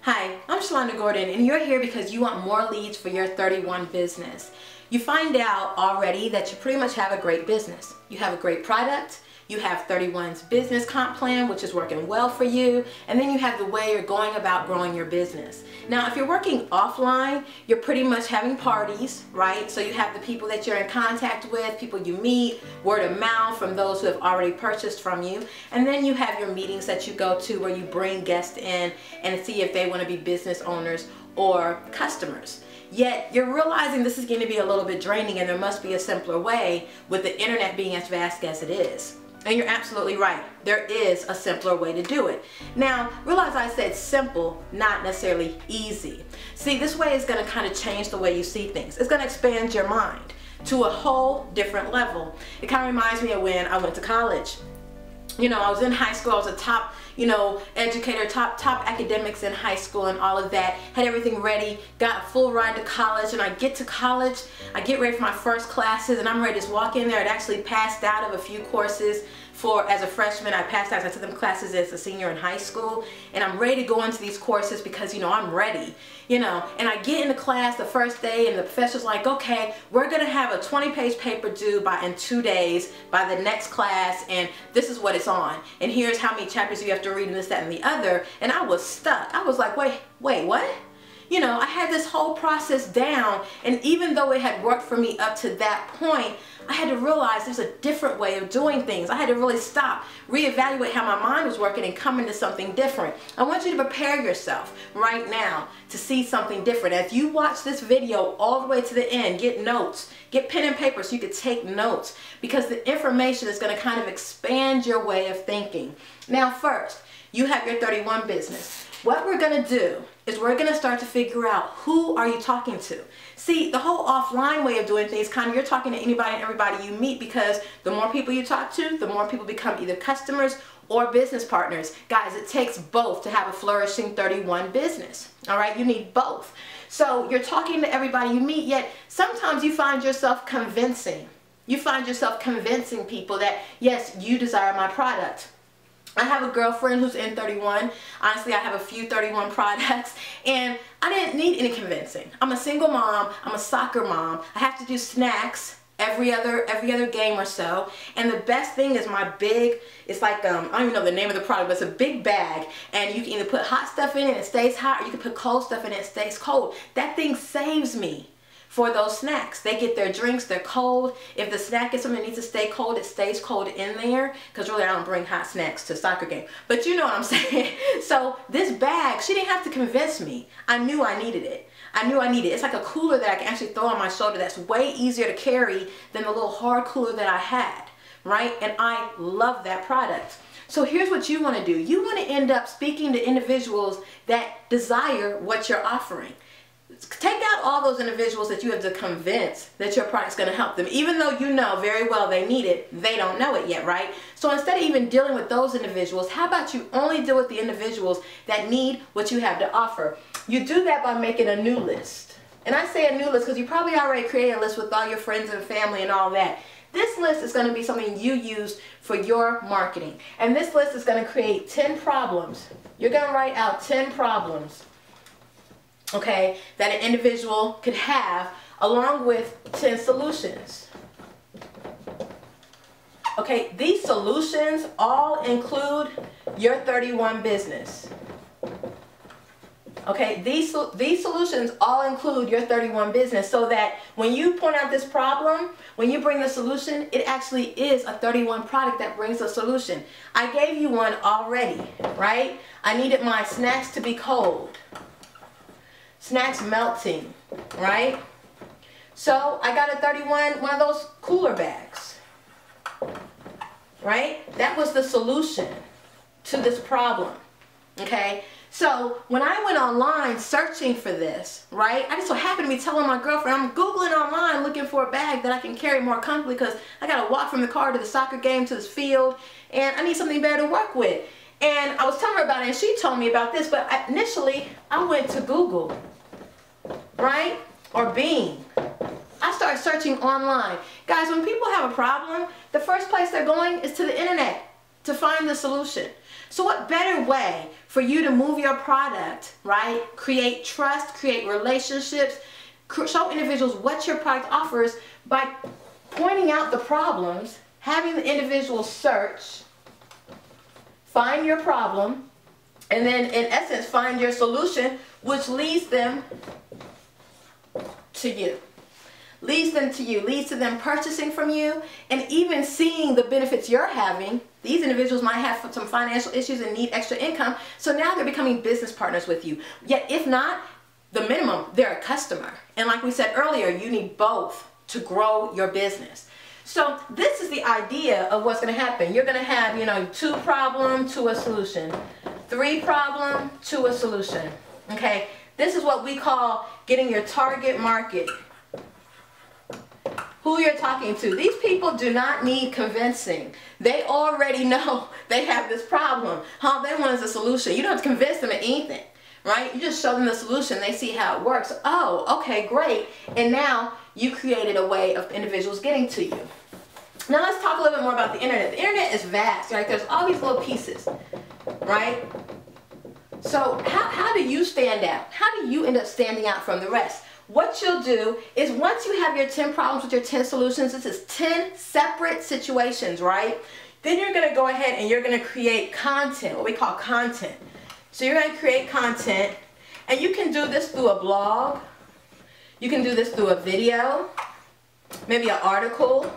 Hi, I'm Shalonda Gordon, and you're here because you want more leads for your 31 business. You find out already that you pretty much have a great business. You have a great product, you have 31's business comp plan, which is working well for you, and then you have the way you're going about growing your business. Now, if you're working offline, you're pretty much having parties, right? So you have the people that you're in contact with, people you meet, word of mouth from those who have already purchased from you, and then you have your meetings that you go to where you bring guests in and see if they want to be business owners or customers. Yet you're realizing this is going to be a little bit draining and there must be a simpler way with the internet being as vast as it is. And you're absolutely right. There is a simpler way to do it. Now, realize I said simple, not necessarily easy. See, this way is going to kind of change the way you see things. It's going to expand your mind to a whole different level. It kind of reminds me of when I went to college. You know, I was in high school, I was a top, educator, top academics in high school and all of that, had everything ready, got a full ride to college, and I get to college, I get ready for my first classes, and I'm ready to just walk in there. I'd actually passed out of a few courses as a freshman. I passed out, I took them classes as a senior in high school, and I'm ready to go into these courses because, I'm ready, and I get into class the first day, and the professor's like, okay, we're gonna have a 20-page paper due in 2 days by the next class, and this is what it's on, and here's how many chapters you have to read, and this, that, and the other. And I was stuck. I was like, wait, what? I had this whole process down, and even though it had worked for me up to that point, I had to realize there's a different way of doing things. I had to really stop, reevaluate how my mind was working, and come into something different. I want you to prepare yourself right now to see something different. As you watch this video all the way to the end, get notes, get pen and paper so you can take notes, because the information is going to kind of expand your way of thinking. Now first, you have your 31 business. What we're going to do is we're going to start to figure out, who are you talking to? See, the whole offline way of doing things, you're talking to anybody and everybody you meet, because the more people you talk to, the more people become either customers or business partners. Guys, it takes both to have a flourishing 31 business. All right, you need both. So you're talking to everybody you meet, yet sometimes you find yourself convincing. You find yourself convincing people that, yes, you desire my product. I have a girlfriend who's in 31. Honestly, I have a few 31 products, and I didn't need any convincing. I'm a single mom. I'm a soccer mom. I have to do snacks every other game or so. And the best thing is my big, it's like, I don't even know the name of the product, but it's a big bag, and you can either put hot stuff in it and it stays hot, or you can put cold stuff in it and it stays cold. That thing saves me for those snacks. They get their drinks, they're cold. If the snack is something that needs to stay cold, it stays cold in there, because really I don't bring hot snacks to soccer game. But you know what I'm saying. So this bag, she didn't have to convince me. I knew I needed it. I knew I needed it. It's like a cooler that I can actually throw on my shoulder that's way easier to carry than the little hard cooler that I had, right? And I love that product. So here's what you want to do. You want to end up speaking to individuals that desire what you're offering. Take out all those individuals that you have to convince that your product's going to help them. Even though you know very well they need it, they don't know it yet, right? So instead of even dealing with those individuals, how about you only deal with the individuals that need what you have to offer? You do that by making a new list. And I say a new list because you probably already created a list with all your friends and family and all that. This list is going to be something you use for your marketing. And this list is going to create 10 problems. You're going to write out 10 problems, okay, that an individual could have, along with 10 solutions. Okay, these solutions all include your 31 business. Okay, these solutions all include your 31 business, so that when you point out this problem, when you bring the solution, it actually is a 31 product that brings a solution. I gave you one already, right? I needed my snacks to be cold. Snacks melting, right? So I got a 31, one of those cooler bags, right? That was the solution to this problem, okay? So when I went online searching for this, right, I just so happened to be telling my girlfriend, I'm Googling online looking for a bag that I can carry more comfortably, because I got to walk from the car to the soccer game to this field, and I need something better to work with. And I was telling her about it, and she told me about this, but initially I went to Google, right, or Bing. I started searching online. Guys, when people have a problem, the first place they're going is to the internet to find the solution. So what better way for you to move your product, right? Create trust, create relationships, show individuals what your product offers by pointing out the problems, having the individual search, find your problem, and then in essence find your solution, which leads them to you. Leads them to you, leads to them purchasing from you, and even seeing the benefits you're having. These individuals might have some financial issues and need extra income, so now they're becoming business partners with you. Yet if not, the minimum, they're a customer. And like we said earlier, you need both to grow your business. So this is the idea of what's going to happen. You're going to have, 2 problem to a solution, 3 problem to a solution. Okay, this is what we call getting your target market. Who you're talking to. These people do not need convincing. They already know they have this problem. All they want is a solution. You don't have to convince them of anything, right? You just show them the solution. They see how it works. Oh, okay, great. And now you created a way of individuals getting to you. Now let's talk a little bit more about the internet. The internet is vast, right? There's all these little pieces, right? So how do you stand out? How do you end up standing out from the rest? What you'll do is once you have your 10 problems with your 10 solutions, this is 10 separate situations, right? Then you're going to go ahead and you're going to create content, what we call content. So you're going to create content, and you can do this through a blog. You can do this through a video, maybe an article,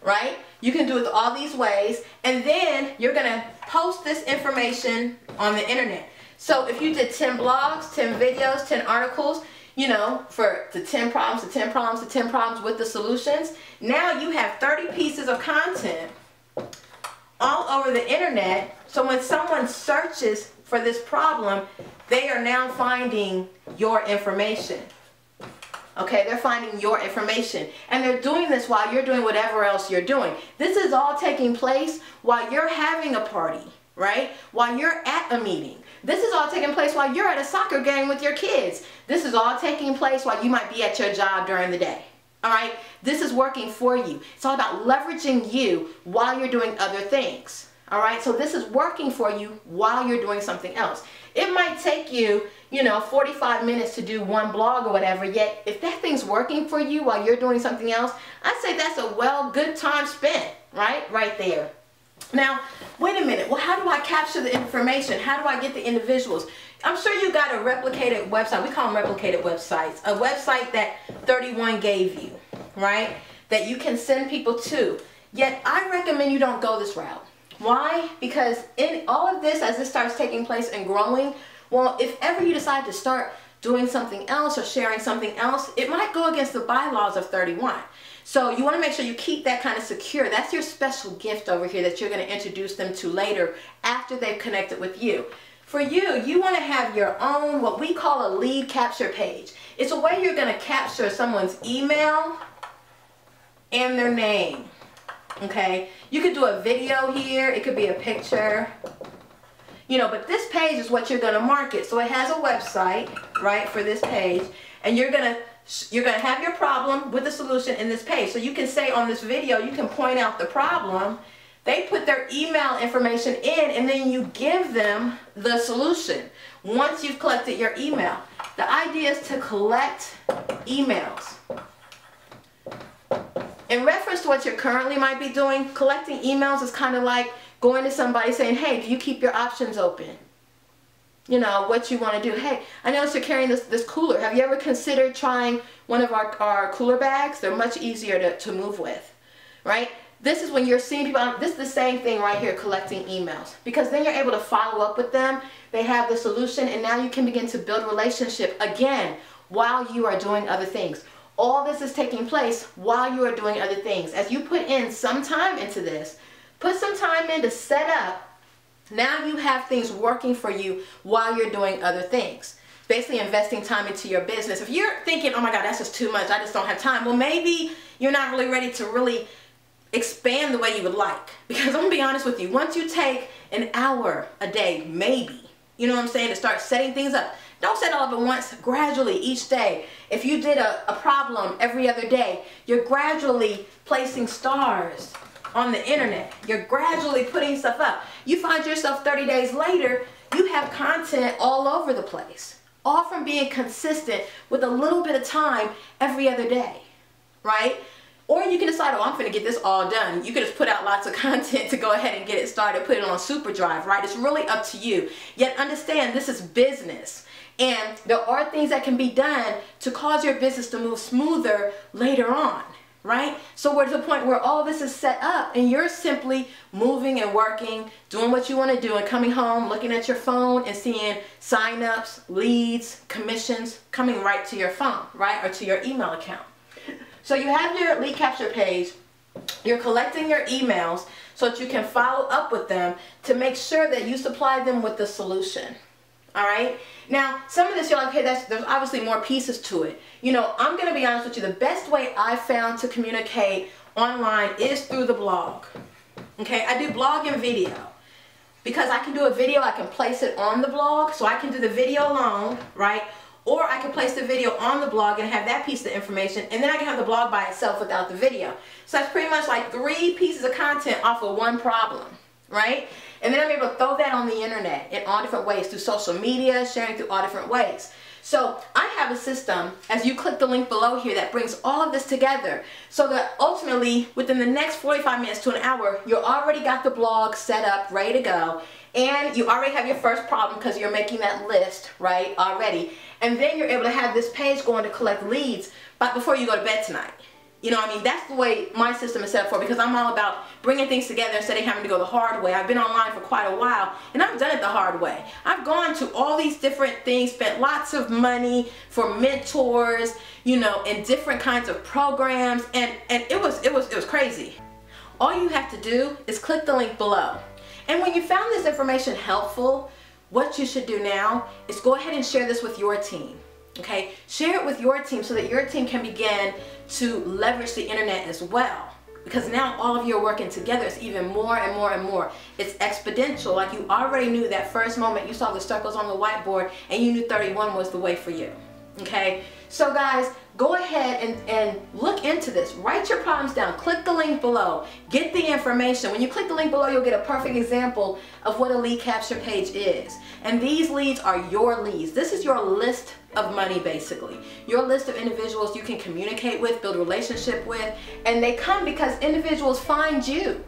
right? You can do it all these ways, and then you're going to post this information on the internet. So if you did 10 blogs, 10 videos, 10 articles, for the 10 problems, the 10 problems, the 10 problems with the solutions, now you have 30 pieces of content all over the internet. So when someone searches for this problem, they are now finding your information. Okay, they're finding your information, and they're doing this while you're doing whatever else you're doing. This is all taking place while you're having a party, right? While you're at a meeting. This is all taking place while you're at a soccer game with your kids. This is all taking place while you might be at your job during the day. All right? This is working for you. It's all about leveraging you while you're doing other things. All right? So this is working for you while you're doing something else. It might take you, 45 minutes to do one blog or whatever, yet if that thing's working for you while you're doing something else, I'd say that's a good time spent, right? Right there. Now, wait a minute. Well, how do I capture the information? How do I get the individuals? I'm sure you got a replicated website. We call them replicated websites. A website that 31 gave you, right? That you can send people to. Yet, I recommend you don't go this route. Why? Because in all of this, as this starts taking place and growing, well, if ever you decide to start doing something else or sharing something else, it might go against the bylaws of 31. So you want to make sure you keep that kind of secure. That's your special gift over here that you're going to introduce them to later after they've connected with you. For you, you want to have your own, what we call a lead capture page. It's a way you're going to capture someone's email and their name. Okay? You could do a video here. It could be a picture. But this page is what you're going to market. So it has a website, right, for this page. And you're going to have your problem with the solution in this page. So you can say on this video, you can point out the problem. They put their email information in, and then you give them the solution once you've collected your email. The idea is to collect emails. In reference to what you currently might be doing, collecting emails is kind of like going to somebody saying, hey, do you keep your options open? What you want to do. Hey, I noticed you're carrying this cooler. Have you ever considered trying one of our cooler bags? They're much easier to move with, right? This is when you're seeing people. This is the same thing right here, collecting emails. Because then you're able to follow up with them. They have the solution, and now you can begin to build a relationship again while you are doing other things. All this is taking place while you are doing other things. As you put in some time into this, put some time in to set up. Now you have things working for you while you're doing other things. Basically investing time into your business. If you're thinking, oh my God, that's just too much, I just don't have time. Well, maybe you're not really ready to really expand the way you would like. Because I'm going to be honest with you, once you take an hour a day, maybe, to start setting things up. Don't set it all up at once, gradually each day. If you did a problem every other day, you're gradually placing stars on the internet. You're gradually putting stuff up. You find yourself 30 days later, you have content all over the place. All from being consistent with a little bit of time every other day, right? Or you can decide, oh, I'm going to get this all done. You can just put out lots of content to go ahead and get it started, put it on super drive, right? It's really up to you. Yet understand this is business. And there are things that can be done to cause your business to move smoother later on, right? So we're to the point where all this is set up and you're simply moving and working, doing what you want to do and coming home, looking at your phone and seeing signups, leads, commissions coming right to your phone, right? Or to your email account. So you have your lead capture page, you're collecting your emails so that you can follow up with them to make sure that you supply them with the solution. All right. Now, some of this you're like, hey, there's obviously more pieces to it. You know, I'm going to be honest with you. The best way I found to communicate online is through the blog. Okay. I do blog and video because I can do a video. I can place it on the blog. So I can do the video alone, right? Or I can place the video on the blog and have that piece of information, and then I can have the blog by itself without the video. So that's pretty much like 3 pieces of content off of one problem, right? And then I'm able to throw that on the internet in all different ways, through social media, sharing through all different ways. So I have a system, as you click the link below here, that brings all of this together so that ultimately within the next 45 minutes to an hour, you already got the blog set up, ready to go. And you already have your first problem because you're making that list, right, already. And then you're able to have this page going to collect leads but before you go to bed tonight. You know what I mean? That's the way my system is set up for, because I'm all about bringing things together instead of having to go the hard way. I've been online for quite a while, and I've done it the hard way. I've gone to all these different things, spent lots of money for mentors, you know, and different kinds of programs, and it was crazy. All you have to do is click the link below. And when you found this information helpful, what you should do now is go ahead and share this with your team. Okay, share it with your team so that your team can begin to leverage the internet as well. Because now all of you are working together. It's even more and more and more. It's exponential. Like you already knew that first moment you saw the circles on the whiteboard and you knew 31 was the way for you. Okay, so guys, go ahead and look into this. Write your problems down. Click the link below. Get the information. When you click the link below, you'll get a perfect example of what a lead capture page is. And these leads are your leads. This is your list of money, basically. Your list of individuals you can communicate with, build a relationship with, and they come because individuals find you.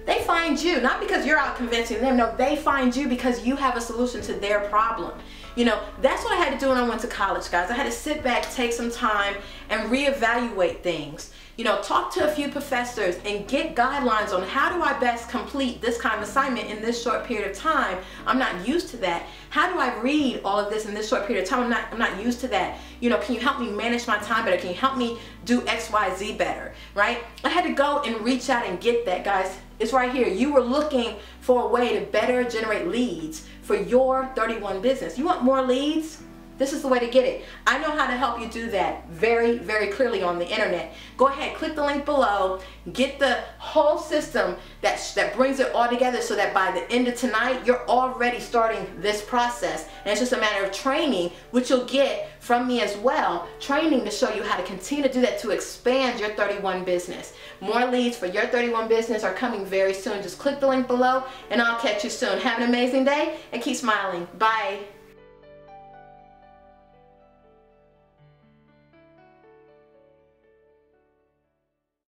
They find you, not because you're out convincing them. No, they find you because you have a solution to their problem. You know, that's what I had to do when I went to college, guys. I had to sit back, take some time, and reevaluate things. You know, talk to a few professors and get guidelines on how do I best complete this kind of assignment in this short period of time. I'm not used to that. How do I read all of this in this short period of time? I'm not used to that. You know, can you help me manage my time better? Can you help me do X, Y, Z better, right? I had to go and reach out and get that, guys. It's right here. You were looking for a way to better generate leads for your 31 business. You want more leads? This is the way to get it. I know how to help you do that very, very clearly on the internet. Go ahead, click the link below, get the whole system that brings it all together so that by the end of tonight, you're already starting this process. And it's just a matter of training, which you'll get from me as well. Training to show you how to continue to do that to expand your 31 business. More leads for your 31 business are coming very soon. Just click the link below and I'll catch you soon. Have an amazing day and keep smiling. Bye.